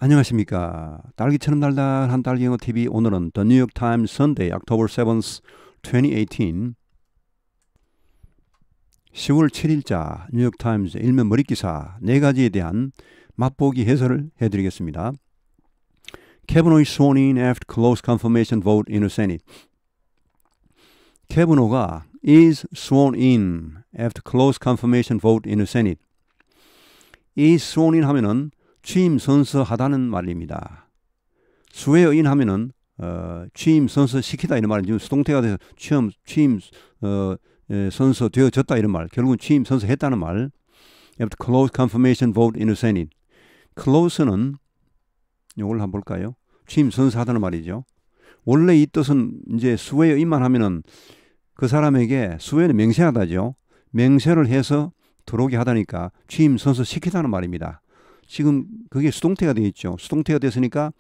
안녕하십니까. 딸기처럼 달달한 딸기영어 TV. 오늘은 The New York Times Sunday, October 7th, 2018 10월 7일자 뉴욕 타임즈 일면 머릿기사 4가지에 대한 맛보기 해설을 해드리겠습니다. Kavanaugh is sworn in after close confirmation vote in the Senate. Kavanaugh가 is sworn in after close confirmation vote in the Senate. is sworn in 하면은 취임 선서하다는 말입니다. swear in 하면은 취임 선서시키다 이런 말은 지금 수동태가 돼서 취임 선서되어졌다 이런 말. 결국은 취임 선서했다는 말. After close confirmation vote in the Senate. close는 이걸 한번 볼까요? 취임 선서하다는 말이죠. 원래 이 뜻은 이제 swear in만 하면은 그 사람에게 swear는 맹세하다죠. 맹세를 해서 들어오게 하다니까 취임 선서시키다는 말입니다. 지금 그게 수동태가 되어 있죠. 수동태가 됐으니까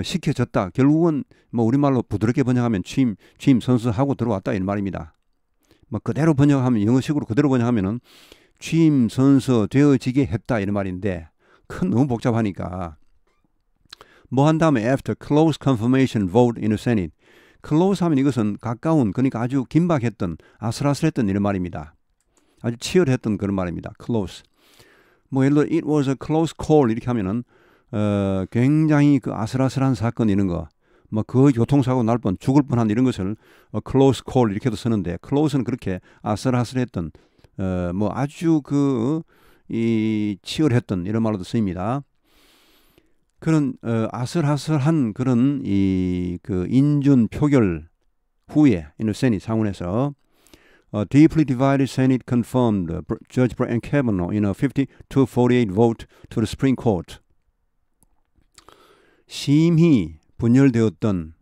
시켜졌다. 결국은 뭐 우리말로 부드럽게 번역하면 취임 선서하고 들어왔다 이런 말입니다. 뭐 그대로 번역하면 영어식으로 그대로 번역하면은 취임 선서 되어지게 했다 이런 말인데 너무 복잡하니까 뭐 한 다음에 after close confirmation vote in the Senate. close 하면 이것은 가까운 그러니까 아주 긴박했던 아슬아슬했던 이런 말입니다. 아주 치열했던 그런 말입니다. close. 뭐 예를 들어 it was a close call 이렇게 하면은 굉장히 그 아슬아슬한 사건 이런 거 뭐 그 교통사고 날 뻔 죽을 뻔한 이런 것을 close call 이렇게도 쓰는데 close는 그렇게 아슬아슬했던 뭐 아주 이 치열했던 이런 말로도 쓰입니다. 그런 아슬아슬한 그런 그 인준 표결 후에 in the Senate 상원에서 deeply divided Senate confirmed Judge Brett Kavanaugh in a 50-48 vote to the Supreme Court. 심히 분열되었던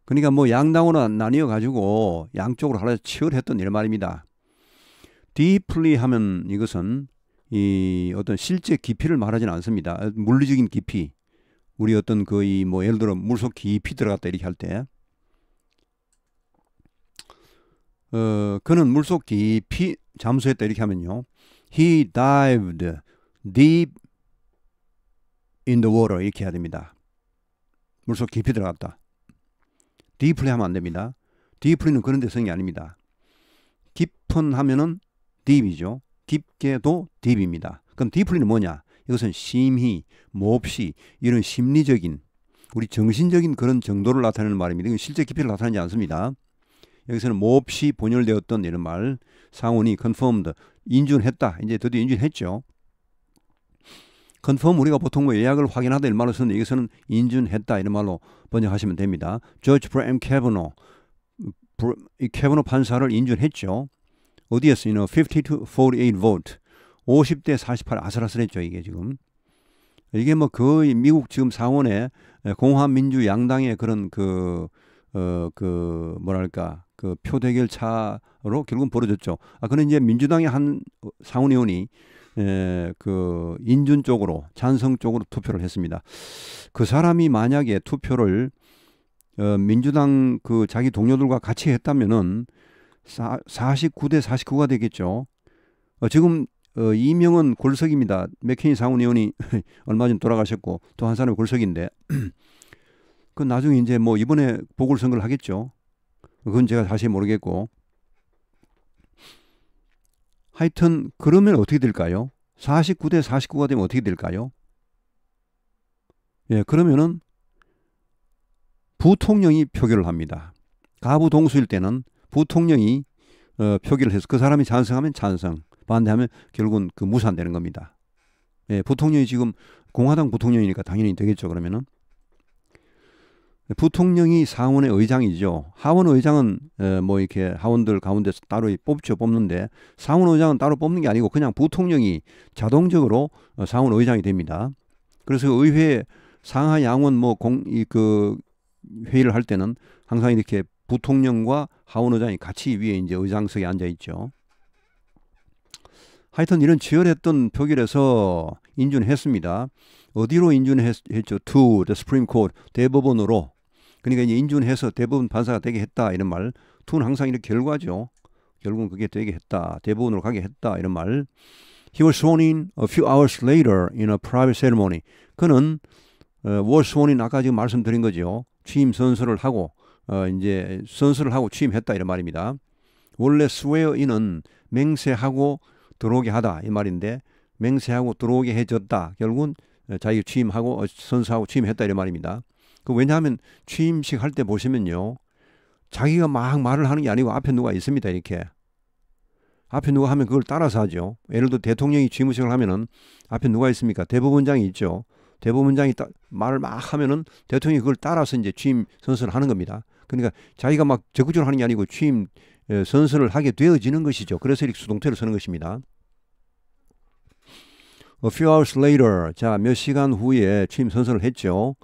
그러니까 뭐 양당으로 나뉘어 가지고 양쪽으로 하나 치열했던 이런 말입니다. deeply 하면 이것은 이 어떤 실제 깊이를 말하지는 않습니다. 물리적인 깊이. 우리 어떤 거의 뭐 예를 들어 물속 깊이 들어갔다 이렇게 할 때 그는 물속 깊이 잠수했다 이렇게 하면요. He dived deep in the water 이렇게 해야 됩니다. 물속 깊이 들어갔다. deeply 하면 안 됩니다. deeply는 그런 데 쓰는 게 아닙니다. 깊은 하면은 deep이죠. 깊게도 deep입니다. 그럼 deeply는 뭐냐? 이것은 심히, 몹시 이런 심리적인 우리 정신적인 그런 정도를 나타내는 말입니다. 이건 실제 깊이를 나타내지 않습니다. 여기서는 몹시 분열되었던 이런 말 상원이 confirmed 인준했다. 이제 드디어 인준했죠. confirm 우리가 보통 뭐 예약을 확인하다 이런 말로 쓰는데 여기서는 인준했다 이런 말로 번역하시면 됩니다. Judge Brett Kavanaugh Kavanaugh 판사를 인준했죠. 어디에서 50-48 vote 50대 48 아슬아슬했죠. 이게 지금 이게 뭐 거의 미국 지금 상원의 공화민주 양당의 그런 뭐랄까 그 표대결 차로 결국은 벌어졌죠. 그는 이제 민주당의 한 상원의원이 그 인준 쪽으로 찬성 쪽으로 투표를 했습니다. 그 사람이 만약에 투표를 민주당 그 자기 동료들과 같이 했다면은 49대 49가 되겠죠. 지금 이명은 골석입니다. 맥케인 상원의원이 얼마 전 돌아가셨고 또 한 사람이 골석인데 그 나중에 이제 뭐 이번에 보궐선거를 하겠죠. 그건 제가 자세히 모르겠고 하여튼 그러면 어떻게 될까요? 49대 49가 되면 어떻게 될까요? 예, 그러면은 부통령이 표결을 합니다. 가부 동수일 때는 부통령이 표결을 해서 그 사람이 찬성하면 찬성, 반대하면 결국은 그 무산되는 겁니다. 예, 부통령이 지금 공화당 부통령이니까 당연히 되겠죠. 그러면은 부통령이 상원의 의장이죠. 하원 의장은 뭐 이렇게 하원들 가운데서 따로 뽑는데 상원 의장은 따로 뽑는 게 아니고 그냥 부통령이 자동적으로 상원 의장이 됩니다. 그래서 의회 상하 양원 그 회의를 할 때는 항상 이렇게 부통령과 하원 의장이 같이 위에 이제 의장석에 앉아 있죠. 하여튼 이런 치열했던 표결에서 인준했습니다. 어디로 인준했죠? To the Supreme Court 대법원으로. 그러니까 이제 인준해서 대법원 판사가 되게 했다 이런 말. to는 항상 이렇게 결과죠. 결국은 그게 되게 했다. 대법원으로 가게 했다 이런 말. He was sworn in a few hours later in a private ceremony. 그는 was sworn in 아까 지금 말씀드린 거죠. 취임 선서를 하고 이제 선서를 하고 취임했다 이런 말입니다. 원래 swear in은 맹세하고 들어오게 하다 이 말인데 맹세하고 들어오게 해줬다. 결국은 자기가 취임하고 선서하고 취임했다 이런 말입니다. 왜냐하면 취임식 할 때 보시면요. 자기가 막 말을 하는 게 아니고 앞에 누가 있습니다. 이렇게. 앞에 누가 하면 그걸 따라서 하죠. 예를 들어 대통령이 취임식을 하면은 앞에 누가 있습니까? 대법원장이 있죠. 대법원장이 말을 막 하면은 대통령이 그걸 따라서 이제 취임 선서를 하는 겁니다. 그러니까 자기가 막 적극적으로 하는 게 아니고 취임 선서를 하게 되어지는 것이죠. 그래서 이렇게 수동태를 쓰는 것입니다. A few hours later, 자, 몇 시간 후에 취임 선서를 했죠.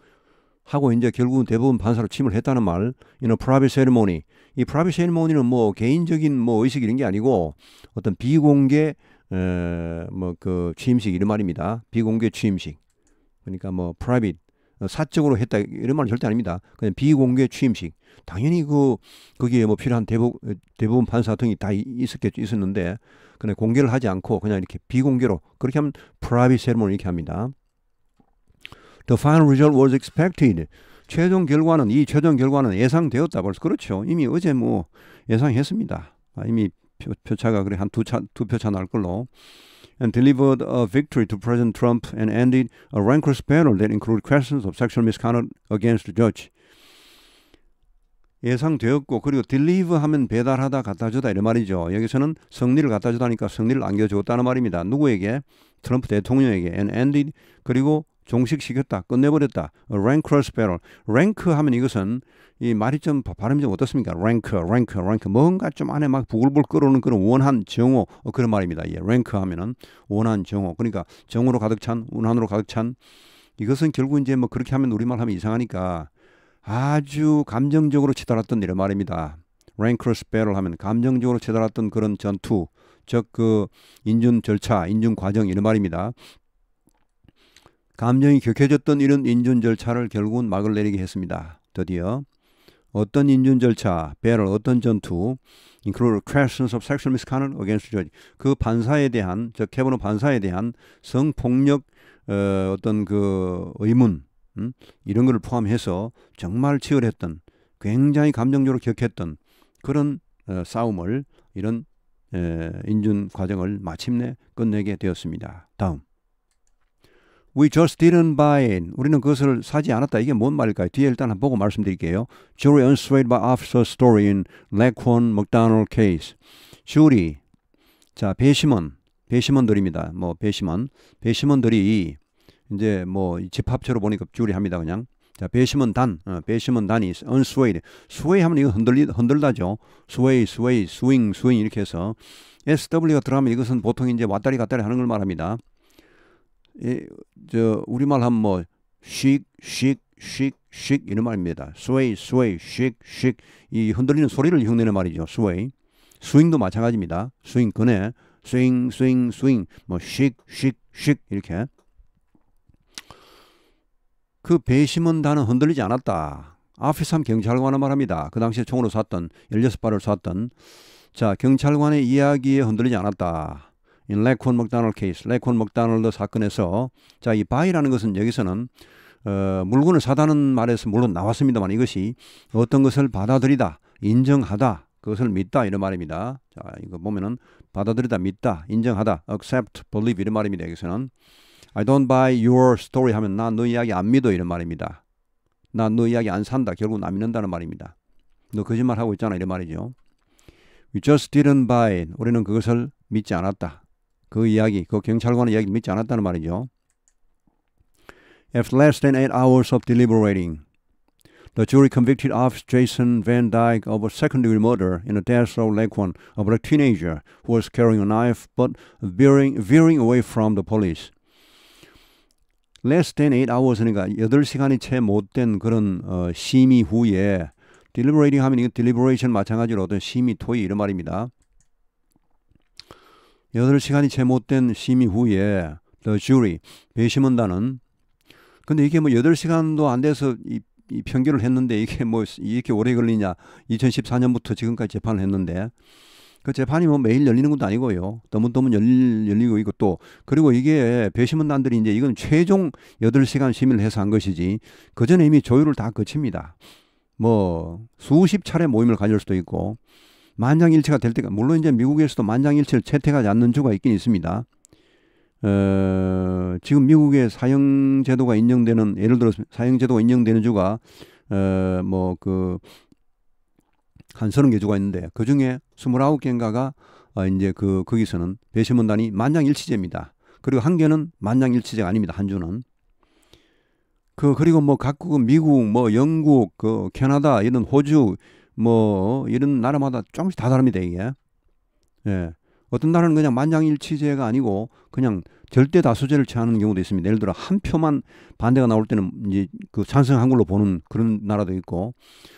하고 이제 결국은 대법원 판사로 취임을 했다는 말. In a private ceremony. 이 private ceremony는 뭐 개인적인 뭐 의식 이런 게 아니고 어떤 비공개 뭐 그 취임식 이런 말입니다. 비공개 취임식. 그러니까 뭐 private 사적으로 했다 이런 말은 절대 아닙니다. 그냥 비공개 취임식. 당연히 거기에 뭐 필요한 대법원 판사 등이 다 있었는데 그냥 공개를 하지 않고 그냥 이렇게 비공개로 그렇게 하면 private ceremony 이렇게 합니다. The final result was expected. 최종 결과는 예상되었다. 벌써 그렇죠. 이미 어제 뭐 예상했습니다. 이미 표차가 그래 한 두 표차 날 걸로. And delivered a victory to President Trump and ended a rancorous battle that included questions of sexual misconduct against the judge. 예상되었고 그리고 deliver 하면 배달하다 갖다 주다 이런 말이죠. 여기서는 승리를 갖다 주다니까 승리를 안겨주었다는 말입니다. 누구에게? 트럼프 대통령에게. And ended 그리고 종식시켰다. 끝내버렸다. A rancorous battle. rank 하면 이것은 이 말이 좀 발음이 좀 어떻습니까? rank. 뭔가 좀 안에 막 부글부글 끓어오는 그런 원한 정오 그런 말입니다. 예, rank 하면은 원한 정오. 그러니까 정오로 가득 찬, 원한으로 가득 찬. 이것은 결국 이제 뭐 그렇게 하면 우리말 하면 이상하니까 아주 감정적으로 치달았던 이런 말입니다. rancorous battle 하면 감정적으로 치달았던 그런 전투, 즉 그 인준 절차, 인준 과정 이런 말입니다. 감정이 격해졌던 이런 인준 절차를 결국은 막을 내리게 했습니다. 드디어 어떤 인준 절차, battle, 어떤 전투, include questions of sexual misconduct against the judge. 그 판사에 대한, 즉 캐버너 판사에 대한 성폭력 어떤 그 의문, 이런 것을 포함해서 정말 치열했던, 굉장히 감정적으로 격했던 그런 싸움을 이런 인준 과정을 마침내 끝내게 되었습니다. 다음. We just didn't buy it. 우리는 그것을 사지 않았다. 이게 뭔 말일까요? 뒤에 일단 한번 보고 말씀드릴게요. Jury unswayed by officer's story in Laquan McDonald case. Jury. 자, 배심원들입니다. 뭐 배심원들이 이제 뭐 집합체로 보니까 주리 합니다. 그냥. 자, 배심원단이 unswayed. sway 하면 이거 흔들다죠. swing 이렇게 해서 SW가 들어가면 이것은 보통 이제 왔다리 갔다리 하는 걸 말합니다. 우리말 하면 뭐 shake 이런 말입니다. sway, shake 이 흔들리는 소리를 흉내내는 말이죠. sway. 스윙도 마찬가지입니다. 스윙 그네 스윙 뭐 shake 이렇게. 그 배심원단은 흔들리지 않았다. 아피삼 경찰관은 말합니다. 그 당시에 총으로 쐈던 16발을 쐈던 자 경찰관의 이야기에 흔들리지 않았다. In Laquan McDonald case, 레콘 맥도날드 사건에서 자, 이 buy라는 것은 여기서는 물건을 사다는 말에서 물론 나왔습니다만 이것이 어떤 것을 받아들이다, 인정하다, 그것을 믿다 이런 말입니다. 자, 이거 보면은 받아들이다, 믿다, 인정하다, accept, believe 이런 말입니다. 여기서는 I don't buy your story 하면 나 너 이야기 안 믿어 이런 말입니다. 나 너 이야기 안 산다. 결국 안 믿는다는 말입니다. 너 거짓말 하고 있잖아 이런 말이죠. We just didn't buy it. 우리는 그것을 믿지 않았다. 그 이야기, 그 경찰관의 이야기를 믿지 않았다는 말이죠. After less than 8 hours of deliberating, the jury convicted Officer Jason Van Dyke of a second-degree murder in the death of Laquan, a black teenager who was carrying a knife but veering away from the police. Less than 8 hours, 그러니까 8시간이 채 못된 그런 심의 후에 deliberating 하면 이거 deliberation 마찬가지로 어떤 심의, 토의 이런 말입니다. 8시간이 채 못된 심의 후에 the jury, 배심원단은 근데 이게 뭐 8시간도 안 돼서 이 판결을 했는데 이게 뭐 이렇게 오래 걸리냐 2014년부터 지금까지 재판을 했는데 그 재판이 뭐 매일 열리는 것도 아니고요. 드문드문 열리고 있고 또 그리고 이게 배심원단들이 이제 이건 최종 8시간 심의를 해서 한 것이지 그 전에 이미 조율을 다 거칩니다. 뭐 수십 차례 모임을 가질 수도 있고 만장일치가 될 때가 물론 이제 미국에서도 만장일치를 채택하지 않는 주가 있긴 있습니다. 지금 미국의 사형제도가 인정되는 예를 들어서 사형제도가 인정되는 주가 뭐 그 한 30개 주가 있는데 그 중에 29개인가가 이제 거기서는 배심원단이 만장일치제입니다. 그리고 한 개는 만장일치제가 아닙니다. 한 주는. 그리고 뭐 각국은 미국, 뭐 영국, 캐나다, 이런 호주, 뭐 이런 나라마다 조금씩 다 다릅니다, 이게. 예. 어떤 나라는 그냥 만장일치제가 아니고 그냥 절대 다수제를 취하는 경우도 있습니다. 예를 들어 한 표만 반대가 나올 때는 이제 찬성한 걸로 보는 그런 나라도 있고.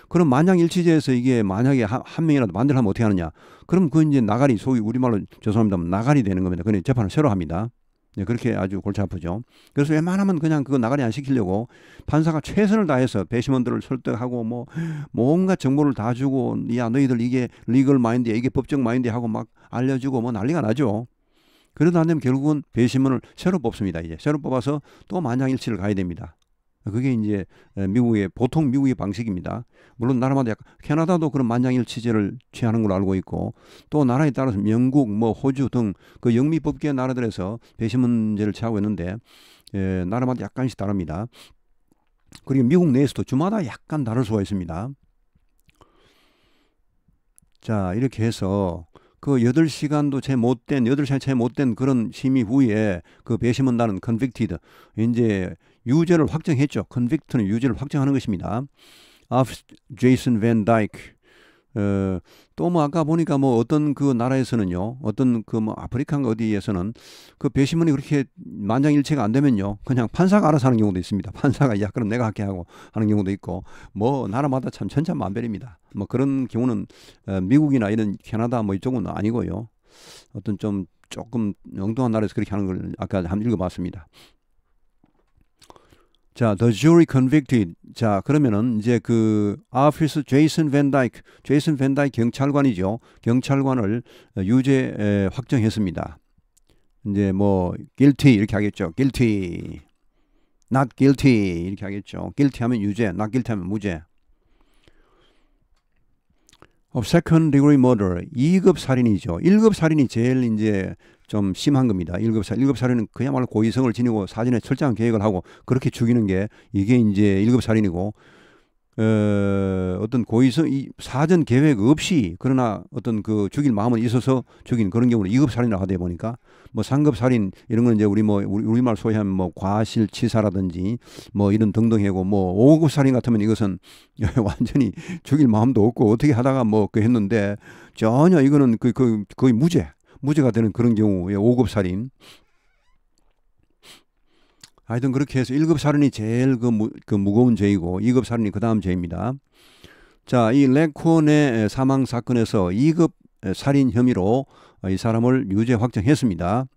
그럼 만장일치제에서 이게 만약에 한 명이라도 반대를 하면 어떻게 하느냐? 그럼 이제 나가리, 소위 우리말로 죄송합니다. 나가리 되는 겁니다. 그냥 재판을 새로 합니다. 네, 그렇게 아주 골치 아프죠. 그래서 웬만하면 그냥 그거 나가리 안 시키려고 판사가 최선을 다해서 배심원들을 설득하고 뭐 온갖 정보를 다 주고 야 너희들 이게 리걸 마인드야 이게 법적 마인드야 하고 막 알려주고 뭐 난리가 나죠. 그러다 안 되면 결국은 배심원을 새로 뽑습니다. 이제 새로 뽑아서 또 만장일치를 가야 됩니다. 그게 이제 보통 미국의 방식입니다. 물론 나라마다 약간 캐나다도 그런 만장일치제를 취하는 걸로 알고 있고 또 나라에 따라서 영국, 뭐 호주 등 그 영미법계 나라들에서 배심원제를 취하고 있는데 나라마다 약간씩 다릅니다. 그리고 미국 내에서도 주마다 약간 다를 수가 있습니다. 자, 이렇게 해서 그 8시간도 채 못된 8시간 채 못된 그런 심의 후에 그 배심원단은 convicted 이제 유죄를 확정했죠. convict는 유죄를 확정하는 것입니다. of Jason Van Dyke 또 뭐 아까 보니까 뭐 어떤 그 나라에서는요. 어떤 그 뭐 아프리카인가 어디에서는 그 배심원이 그렇게 만장일치가 안 되면요. 그냥 판사가 알아서 하는 경우도 있습니다. 판사가 야 그럼 내가 할게 하고 하는 경우도 있고 뭐 나라마다 참 천차만별입니다. 뭐 그런 경우는 미국이나 이런 캐나다 뭐 이쪽은 아니고요. 어떤 조금 엉뚱한 나라에서 그렇게 하는 걸 아까 한번 읽어봤습니다. 자, the jury convicted. 자, 그러면은 이제 officer 제이슨 밴 다이크 경찰관이죠. 경찰관을 유죄 확정했습니다. 이제 뭐 guilty 이렇게 하겠죠. guilty, not guilty 이렇게 하겠죠. guilty 하면 유죄, not guilty 하면 무죄. of second degree murder 2급 살인이죠. 1급 살인이 제일 이제 좀 심한 겁니다. 1급 살인은 그야말로 고의성을 지니고 사전에 철저한 계획을 하고 그렇게 죽이는 게 이게 이제 1급 살인이고 어떤 고의성 사전 계획 없이 그러나 어떤 죽일 마음은 있어서 죽인 그런 경우는 2급 살인을 하다 보니까 뭐 3급 살인 이런 건 이제 우리말 소위하면 뭐 과실치사라든지 뭐 이런 등등이고 뭐 5급 살인 같으면 이것은 완전히 죽일 마음도 없고 어떻게 하다가 뭐 했는데 전혀 이거는 거의 무죄가 되는 그런 경우에 5급 살인. 하여튼 그렇게 해서 1급 살인이 제일 무거운 죄이고 2급 살인이 그 다음 죄입니다. 자, 이 레콘의 사망 사건에서 2급 살인 혐의로 이 사람을 유죄 확정했습니다.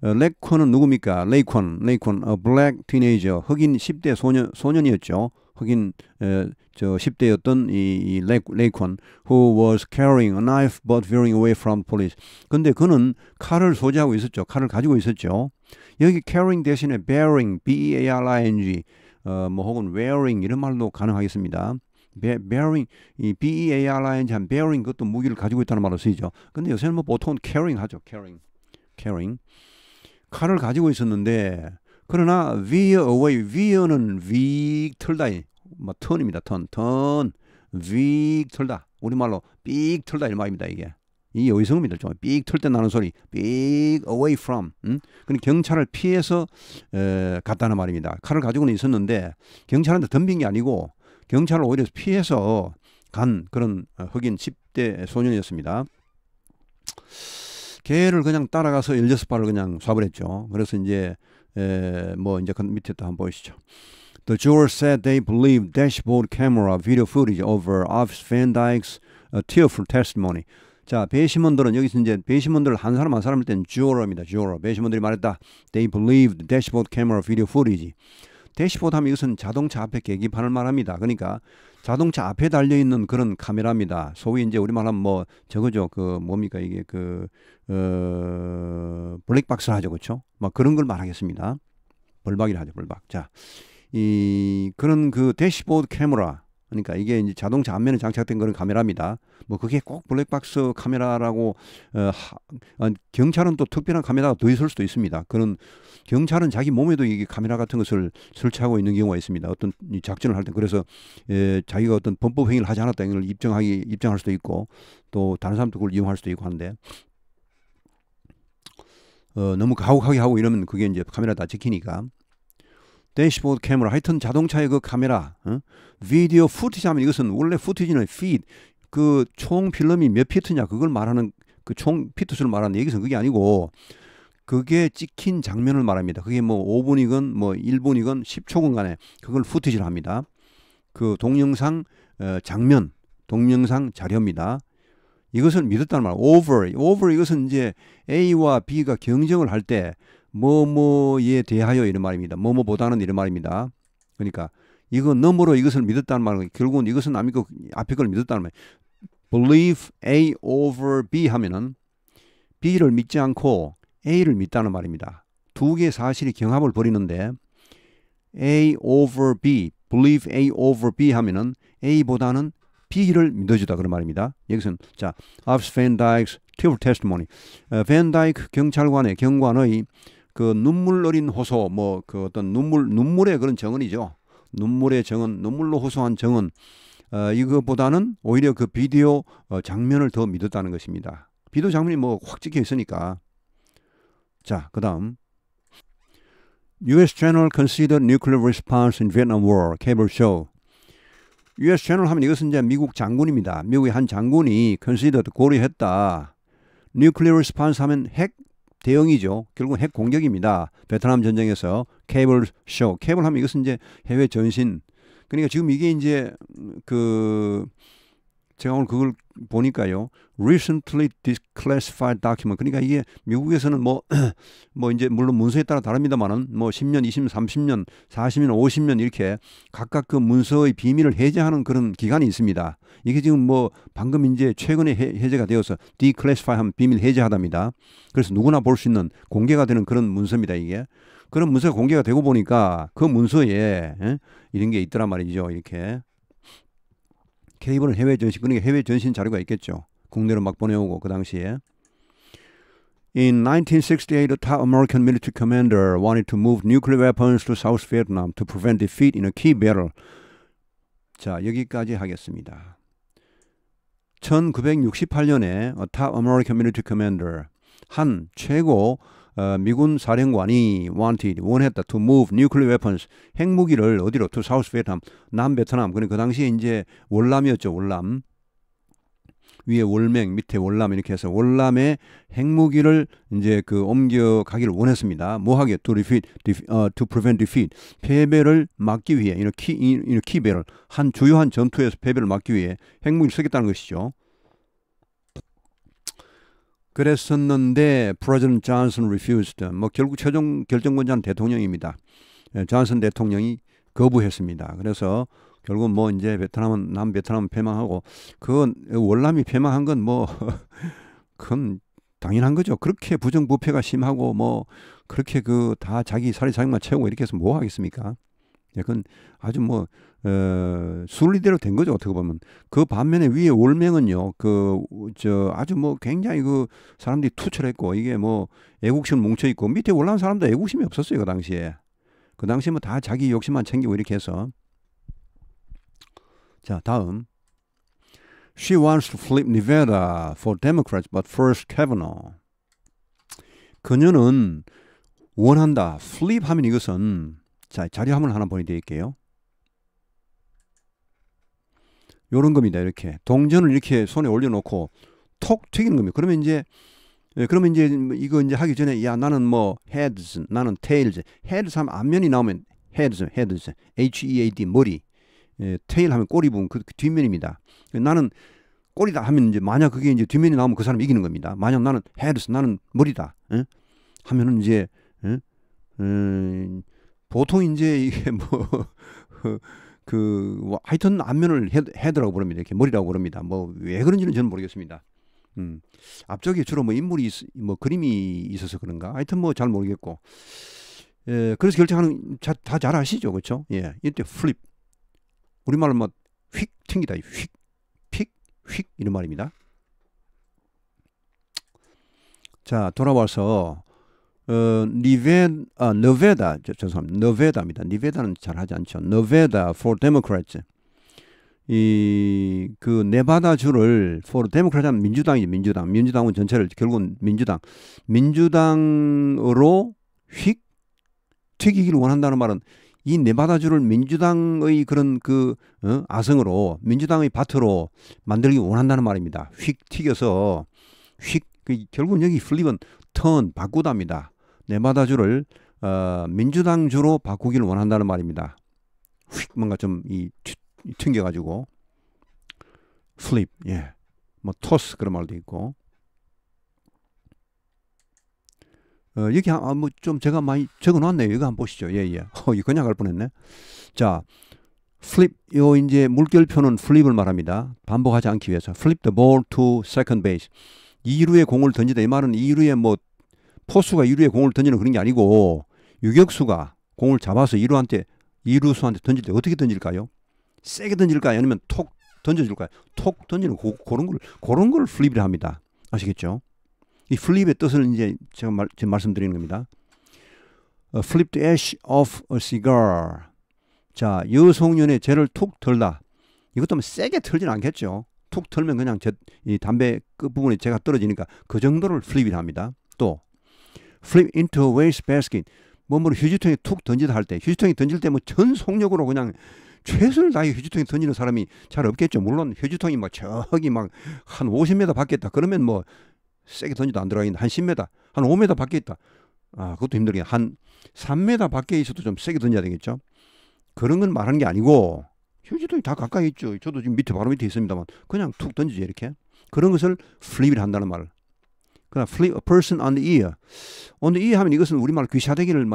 레콘은 누굽니까? 레이콘, a black teenager, 흑인 10대 소년이었죠. 흑인 10대였던 이 레이콘, who was carrying a knife but veering away from police. 근데 그는 칼을 소지하고 있었죠. 칼을 가지고 있었죠. 여기 carrying 대신에 bearing, B-E-A-R-I-N-G, 뭐 혹은 wearing 이런 말도 가능하겠습니다. bearing, 이 B-E-A-R-I-N-G 한 bearing 그것도 무기를 가지고 있다는 말로 쓰이죠. 근데 요새는 뭐 보통은 carrying 하죠. carrying. 칼을 가지고 있었는데 그러나 veer away, veer는 윅 털다, 뭐 턴입니다. 턴, 윅 털다. 우리말로 삑 털다 이 말입니다. 이게. 이 어휘성입니다. 좀 삑 털 때 나는 소리, 삑 away from. 그러니까 경찰을 피해서 갔다는 말입니다. 칼을 가지고는 있었는데 경찰한테 덤빈 게 아니고 경찰을 오히려 피해서 간 그런 흑인 10대 소년이었습니다. 걔를 그냥 따라가서 16발을 그냥 쏴버렸죠. 그래서 이제 이제 그 밑에 또 한번 보시죠. The jurors said they believed dashboard camera video footage over Officer Van Dyke's tearful testimony. 자, 배심원들은 여기서 이제 배심원들 한 사람일 때는 juror입니다. juror. 배심원들이 말했다. They believed dashboard camera video footage. 대시보드 하면 이것은 자동차 앞에 계기판을 말합니다. 그러니까 자동차 앞에 달려 있는 그런 카메라입니다. 소위 이제 우리말 하면 뭐 저거죠. 그 뭡니까 이게 그 블랙박스 하죠, 그렇죠? 막 그런 걸 말하겠습니다. 벌박이라 하죠, 벌박. 자, 이 그런 그 대시보드 카메라. 그러니까 이게 이제 자동차 앞면에 장착된 그런 카메라입니다. 뭐 그게 꼭 블랙박스 카메라라고 경찰은 또 특별한 카메라가 더 있을 수도 있습니다. 그런 경찰은 자기 몸에도 이게 카메라 같은 것을 설치하고 있는 경우가 있습니다. 어떤 작전을 할 때 그래서 자기가 어떤 범법 행위를 하지 않았다 이걸 입증할 수도 있고 또 다른 사람도 그걸 이용할 수도 있고 하는데 너무 가혹하게 하고 이러면 그게 이제 카메라 다 찍히니까. 대시보드 카메라 하여튼 자동차의 그 카메라 비디오 푸티지 하면 이것은 원래 푸티지는 feet 그 총 필름이 몇 피트냐 그걸 말하는 그 총 피트수를 말하는 여기서 그게 아니고 그게 찍힌 장면을 말합니다. 그게 뭐 5분이건 뭐 1분이건 10초건 간에 그걸 푸티지를 합니다. 그 동영상 장면 동영상 자료입니다. 이것을 믿었다는 말. over 이것은 이제 A와 B가 경쟁을 할 때 뭐뭐에 대하여 이런 말입니다. 뭐뭐보다는 이런 말입니다. 그러니까 이거 너머로 이것을 믿었다는 말은 결국은 이것은 아니고 앞에 걸 믿었다는 말. Believe A over B 하면은 B를 믿지 않고 A를 믿다는 말입니다. 두 개의 사실이 경합을 벌이는데 A over B, believe A over B 하면은 A보다는 B를 믿어주다 그런 말입니다. 여기서는 자, Officer Van Dyke's tearful testimony. 밴 다이크 경찰관의 경관의 그 눈물 어린 호소, 뭐 그 어떤 눈물의 그런 정언이죠. 눈물의 정언, 눈물로 호소한 정언. 이거보다는 오히려 그 비디오 장면을 더 믿었다는 것입니다. 비디오 장면이 뭐 확 찍혀 있으니까. 자, 그다음 U.S. General considered nuclear response in Vietnam War. cable show. U.S. General 하면 이것은 이제 미국 장군입니다. 미국의 한 장군이 considered 고려했다. nuclear response 하면 핵 대응이죠. 결국은 핵 공격입니다. 베트남 전쟁에서 케이블 쇼. 케이블 하면 이것은 이제 해외 전신. 그러니까 지금 이게 이제 그 제가 오늘 그걸 보니까요. recently declassified document. 그러니까 이게 미국에서는 뭐 이제 물론 문서에 따라 다릅니다만은 뭐 10년, 20년, 30년, 40년, 50년 이렇게 각각 그 문서의 비밀을 해제하는 그런 기간이 있습니다. 이게 지금 뭐 방금 이제 최근에 해제가 되어서 declassify 하면 비밀 해제하답니다. 그래서 누구나 볼 수 있는 공개가 되는 그런 문서입니다, 이게. 그런 문서가 공개가 되고 보니까 그 문서에 이런 게 있더란 말이죠. 이렇게. 케이블은 해외 전신, 그러니까 해외 전신 자료가 있겠죠. 국내로 막 보내오고 그 당시에. In 1968, a top American military commander wanted to move nuclear weapons to South Vietnam to prevent defeat in a key battle. 자, 여기까지 하겠습니다. 1968년에 a top American military commander, 한 최고 미군 사령관이 원했다 to move nuclear weapons 핵무기를 어디로 to South Vietnam 남베트남. 그 당시에 이제 월남이었죠. 월남 위에 월맹 밑에 월남 이렇게 해서 월남에 핵무기를 이제 그 옮겨가기를 원했습니다. 뭐하게 to prevent defeat 패배를 막기 위해 이런 key battle 한 주요한 전투에서 패배를 막기 위해 핵무기를 쓰겠다는 것이죠. 그랬었는데 President Johnson refused. 뭐 결국 최종 결정권자는 대통령입니다. 존슨 대통령이 거부했습니다. 그래서 결국 뭐 이제 베트남은 남베트남은 패망하고 그건 월남이 패망한 건 뭐 그건 당연한 거죠. 그렇게 부정부패가 심하고 뭐 그렇게 그 다 자기 사리사욕만 채우고 이렇게 해서 뭐 하겠습니까? 그건 아주 뭐 순리대로 된 거죠. 어떻게 보면. 그 반면에 위에 월맹은요. 아주 뭐 굉장히 그 사람들이 투철했고 이게 뭐 애국심 뭉쳐 있고 밑에 올라온 사람도 애국심이 없었어요. 그 당시에. 그 당시에 뭐 다 자기 욕심만 챙기고 이렇게 해서. 자, 다음. She wants to flip Nevada for Democrats, but first Kavanaugh. 그녀는 원한다. flip 하면 이것은 자, 자료 한번 하나 보내드릴게요. 요런 겁니다. 이렇게 동전을 이렇게 손에 올려놓고 톡 튀기는 겁니다. 그러면 이제 이거 이제 하기 전에 야 나는 뭐 heads, 나는 tails. heads 하면 앞면이 나오면 heads, H-E-A-D 머리. tail 하면 꼬리 부분 그 뒷면입니다. 나는 꼬리다 하면 이제 만약 그게 이제 뒷면이 나오면 그 사람이 이기는 겁니다. 만약 나는 heads, 나는 머리다. 하면은 이제 보통 이제 이게 뭐 하여튼 앞면을 헤드라고 부릅니다. 이렇게 머리라고 부릅니다. 뭐 왜 그런지는 저는 모르겠습니다. 앞쪽에 주로 뭐 인물이 뭐 그림이 있어서 그런가? 하여튼 뭐 잘 모르겠고. 그래서 결정하는 다 잘 아시죠, 그렇죠? 예, 이때 플립. 우리말로 뭐 휙 튕기다, 휙, 픽, 휙 이런 말입니다. 자, 돌아와서 너베다, 죄송합니다. 너베다입니다. 니베다는 잘 하지 않죠. 너베다 for Democrats. 그 네바다 주를 for Democrats 하면 민주당이죠. 민주당은 전체를 결국은 민주당으로 휙 튀기기를 원한다는 말은 이 네바다 주를 민주당의 그런 아성으로 민주당의 밭으로 만들기 원한다는 말입니다. 휙 튀겨서 휙 결국은 여기 플립은 턴 바꾸답니다. 네바다 주를 민주당 주로 바꾸기를 원한다는 말입니다. 휙 뭔가 좀 튕겨가지고 플립, 예, 뭐 토스 그런 말도 있고. 여기 뭐 좀 제가 많이 적어놨네요. 이거 한번 보시죠. 예. 이거 그냥 갈 뻔했네. 자, 플립, 요 이제 물결표는 플립을 말합니다. 반복하지 않기 위해서. Flip the ball to second base. 2루에 공을 던지다. 이 말은 2루에 뭐 포수가 2루에 공을 던지는 그런 게 아니고 유격수가 공을 잡아서 2루수한테 던질 때 어떻게 던질까요? 세게 던질까요? 아니면 톡 던져줄까요? 톡 던지는 그런 걸 플립이라 합니다. 아시겠죠? 이 플립의 뜻을 이제 제가 지금 말씀드리는 겁니다. Flip the ash off a cigar. 자, 여송연의 재를 툭 털다. 이것도 뭐 세게 털지는 않겠죠. 툭 털면 그냥 이 담배 끝부분에 재가 떨어지니까 그 정도를 플립이라 합니다. 또 flip into a waste basket. 뭐를 휴지통에 툭 던지다 할 때 휴지통에 던질 때 뭐 전 속력으로 그냥 최선을 다해 휴지통에 던지는 사람이 잘 없겠죠. 물론 휴지통이 막 저기 막 한 50m 밖에 있다. 그러면 뭐 세게 던지도 안 들어가겠는데 한 10m, 한 5m 밖에 있다. 그것도 힘들게 한 3m 밖에 있어도 좀 세게 던져야 되겠죠. 그런 건 말하는 게 아니고 휴지통이 다 가까이 있죠. 저도 지금 바로 밑에 있습니다만 그냥 툭 던지죠. 이렇게. 그런 것을 flip을 한다는 말. 그다음 flip a person on the ear. on the ear 하면 이것은 우리말 귀샤대기를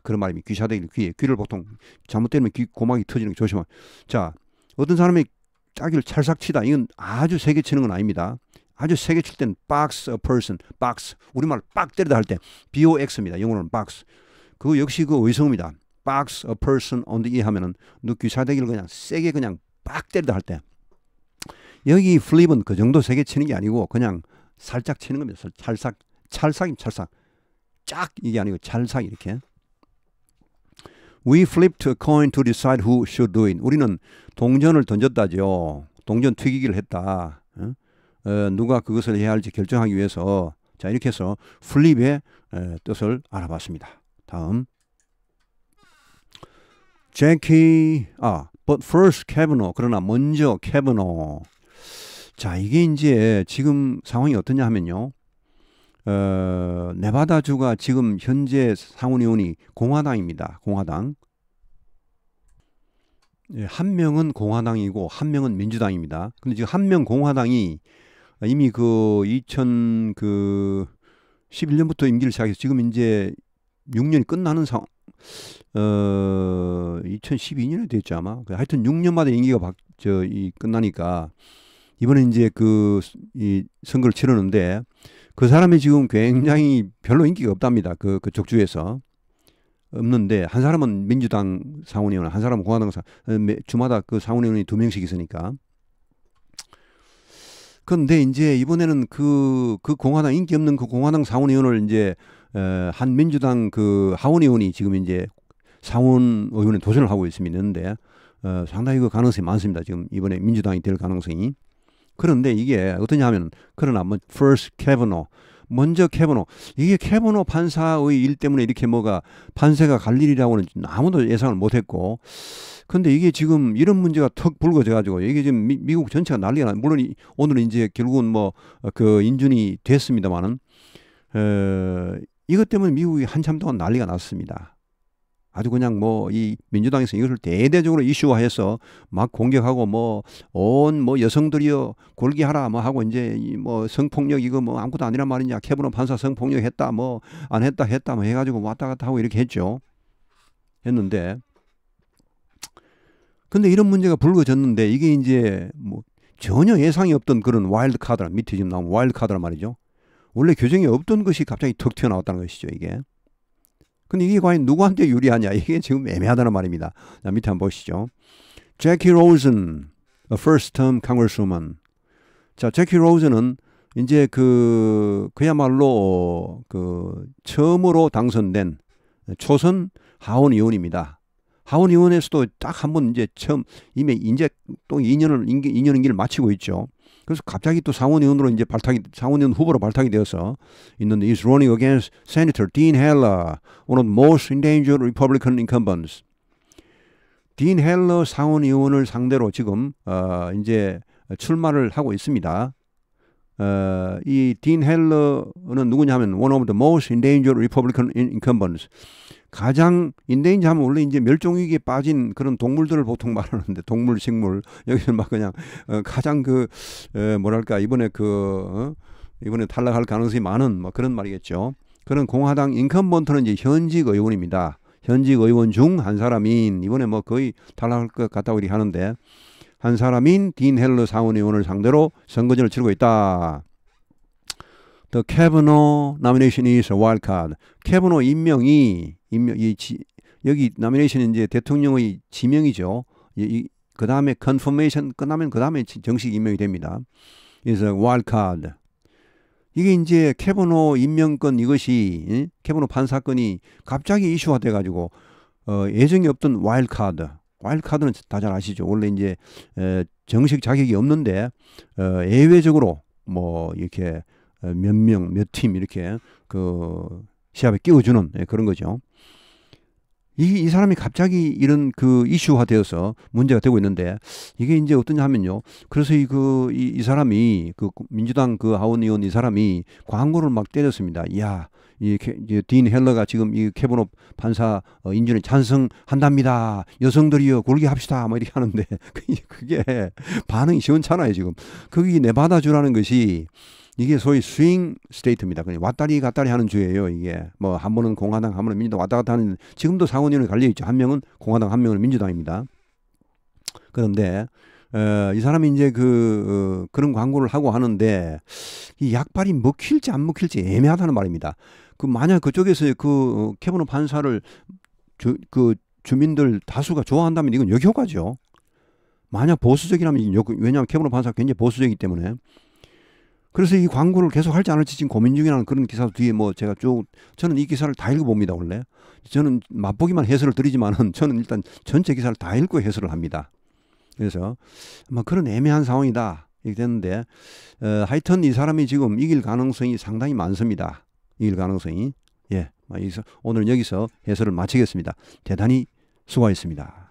그런 말입니다. 귀샤대기, 귀를 보통 잘못되면 고막이 터지는 게 조심하. 자, 어떤 사람이 짜기를 찰싹 치다. 이건 아주 세게 치는 건 아닙니다. 아주 세게 칠 때는 box a person, box. 우리말 빡 때리다 할 때 box입니다. 영어로는 box. 그거 역시 그 의성어입니다. box a person on the ear 하면은 너 귀사대기를 그냥 세게 그냥 빡 때리다 할 때. 여기 플립은 그 정도 세게 치는 게 아니고 그냥 살짝 치는 겁니다. 찰싹. 쫙 이게 아니고 찰싹 이렇게. We flipped a coin to decide who should do it. 우리는 동전을 던졌다죠. 동전 튀기기를 했다. 누가 그것을 해야 할지 결정하기 위해서. 자, 이렇게 해서 플립의 뜻을 알아봤습니다. 다음. but first Kavanaugh. 그러나 먼저 Kavanaugh. 자, 이게 이제 지금 상황이 어떠냐 하면요. 네바다주가 지금 현재 상원의원이 공화당입니다. 공화당. 한 명은 공화당이고 한 명은 민주당입니다. 근데 지금 한 명 공화당이 이미 2011년부터 임기를 시작해서 지금 이제 6년이 끝나는 상황. 2012년에 됐죠 아마. 하여튼 6년마다 임기가 끝나니까 이번에 이제 이 선거를 치르는데 그 사람이 지금 굉장히 별로 인기가 없답니다. 그쪽 주에서 없는데 한 사람은 민주당 상원의원, 한 사람은 공화당 주마다 그 상원의원이 2명씩 있으니까. 그런데 이제 이번에는 그 공화당 인기 없는 그 공화당 상원의원을 이제 한 민주당 하원의원이 지금 이제 상원의원에 도전을 하고 있는데 상당히 그 가능성이 많습니다. 지금 이번에 민주당이 될 가능성이. 그런데 이게 어떠냐 하면 그러나 first Kavanaugh. 먼저 Kavanaugh. 이게 Kavanaugh 판사의 일 때문에 이렇게 판세가 갈 일이라고는 아무도 예상을 못했고. 근데 이게 지금 이런 문제가 턱 불거져 가지고 이게 지금 미국 전체가 난리가 나. 물론 오늘은 이제 결국은 인준이 됐습니다만은 이것 때문에 미국이 한참 동안 난리가 났습니다. 아주 그냥 이 민주당에서 이것을 대대적으로 이슈화해서 막 공격하고 온 여성들이여 골기하라 하고 이제 성폭력 이거 아무것도 아니란 말이냐. 캐브너 판사 성폭력 했다 안 했다 해가지고 왔다 갔다 하고 이렇게 했는데 근데 이런 문제가 불거졌는데 이게 이제 뭐 전혀 예상이 없던 그런 와일드 카드라, 밑에 지금 나온 와일드 카드란 말이죠. 원래 규정에 없던 것이 갑자기 턱 튀어나왔다는 것이죠, 이게. 근데 이게 과연 누구한테 유리하냐? 이게 지금 애매하다는 말입니다. 자, 밑에 한번 보시죠. Jackie Rosen, a first-term congresswoman. 자, 제키 로즈는 이제 그야말로 처음으로 당선된 초선 하원 의원입니다. 하원 의원에서도 딱 한 번 이제 처음 이제 또 2년 임기를 마치고 있죠. 그래서 갑자기 또 상원 의원으로 이제 상원 의원 후보로 발탁이 되어서 있는데 is running against Senator Dean Heller, one of the most endangered Republican incumbents. 딘 헬러 상원 의원을 상대로 지금 이제 출마를 하고 있습니다. 이 딘 헬러는 누구냐 하면 one of the most endangered Republican incumbents. 가장 endangered 하면 원래 이제 멸종위기에 빠진 그런 동물들을 보통 말하는데 동물, 식물 여기서 막 그냥 가장 뭐랄까 이번에 이번에 탈락할 가능성이 많은 뭐 그런 말이겠죠. 그런 공화당 인컴번트는 이제 현직 의원입니다. 현직 의원 중 한 사람인 이번에 뭐 거의 탈락할 것 같다고 이렇게 하는데 한 사람인 딘 헬러 상원 의원을 상대로 선거전을 치르고 있다. The Kavanaugh nomination is a wild card. 캐버노 여기 nomination은 이제 대통령의 지명이죠. 그 다음에 confirmation 끝나면 그 다음에 정식 임명이 됩니다. is a wild card. 이게 이제 캐버노 임명권 이것이 캐버노 판사건이 갑자기 이슈화 돼가지고 예정이 없던 와일드 카드. 와일드 카드는 다 잘 아시죠. 원래 이제 정식 자격이 없는데 예외적으로 뭐 이렇게 몇 명, 몇 팀 이렇게 시합에 끼워주는 그런 거죠. 이 사람이 갑자기 이런 이슈화 되어서 문제가 되고 있는데 이게 이제 어떠냐 하면요. 그래서 이 사람이 민주당 하원 의원 이 사람이 광고를 막 때렸습니다. 야, 딘 헬러가 지금 이 캐버노 판사 인준에 찬성한답니다. 여성들이요 굴게 합시다. 뭐 이렇게 하는데 그게 반응이 시원찮아요 지금. 거기 내받아 주라는 것이 이게 소위 스윙 스테이트입니다. 그냥 왔다리 갔다리 하는 주예요. 이게 뭐 한 번은 공화당, 한 번은 민주당 왔다 갔다 하는 지금도 상원의원이 갈려 있죠. 한 명은 공화당, 한 명은 민주당입니다. 그런데 이 사람이 이제 그런 광고를 하고 하는데 이 약발이 먹힐지 안 먹힐지 애매하다는 말입니다. 만약 그쪽에서 캐버노 판사를 주민들 다수가 좋아한다면 이건 역효과죠. 만약 보수적이라면 왜냐하면 캐버노 판사가 굉장히 보수적이기 때문에. 그래서 이 광고를 계속 할지 안 할지 지금 고민 중이라는 그런 기사도 뒤에 뭐 제가 저는 이 기사를 다 읽어봅니다 원래. 저는 맛보기만 해설을 드리지만은 저는 일단 전체 기사를 다 읽고 해설을 합니다. 그래서 아마 그런 애매한 상황이다 이렇게 됐는데 하여튼 이 사람이 지금 이길 가능성이 상당히 많습니다. 이길 가능성이. 예, 오늘 여기서 해설을 마치겠습니다. 대단히 수고하셨습니다.